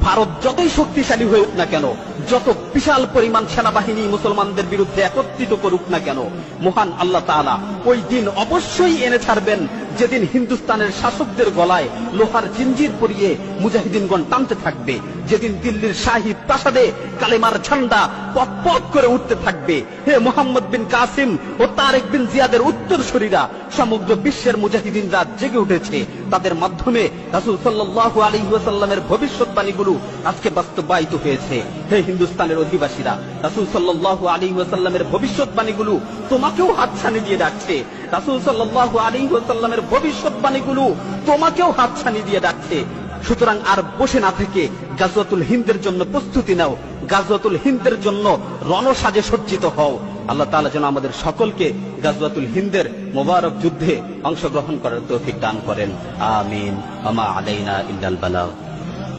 ভারত যতই শক্তিশালী হয়ে না কেন, যত বিশাল পরিমাণ সেনাবাহিনী মুসলমানদের বিরুদ্ধে একত্রিত করুক না কেন, মহান আল্লাহ তাআলা ওই দিন অবশ্যই এনে ছাড়বেন যেদিন হিন্দুস্তানের শাসকদের গলায় লোহার জিঞ্জির পরিয়ে মুজাহিদিনগণ টানতে থাকবে, যেদিন দিল্লির শাহী প্রাসাদে কালেমার ঝান্ডা পথ পথ করে উঠতে থাকবে। হে মোহাম্মদ বিন কাসিম ও তারেক বিন জিয়াদের উত্তরসূরিরা, সমগ্র বিশ্বের মুজাহিদিনরা জেগে উঠেছে, তাদের মাধ্যমে রাসূল সাল্লাল্লাহু আলাইহি ওয়াসাল্লামের ভবিষ্যৎবাণীগুলো আজকে বাস্তবায়িত হয়েছে। হে হিন্দুস্তানের অধিবাসীরা, রাসূল সাল্লাল্লাহু আলাইহি ওয়াসাল্লামের ভবিষ্যৎবাণীগুলো তোমাকেও হাতছানি দিয়ে ডাকছে। রাসূল সাল্লাল্লাহু আলাইহি ওয়াসাল্লামের ভবিষ্যৎবাণীগুলো তোমাকেও হাতছানি দিয়ে ডাকছে। সুতরাং আর বসে না থেকে গাজওয়াতুল হিন্দের জন্য প্রস্তুতি নাও, গাজওয়াতুল হিন্দের জন্য রণসাজে সজ্জিত হও। আল্লাহ তাআলা যেন আমাদের সকলকে গাজওয়াতুল হিন্দের মোবারক যুদ্ধে অংশগ্রহণ করার তৌফিক দান করেন। আমিন। ওয়া মা আলাইনা ইল্লাল বালাগ।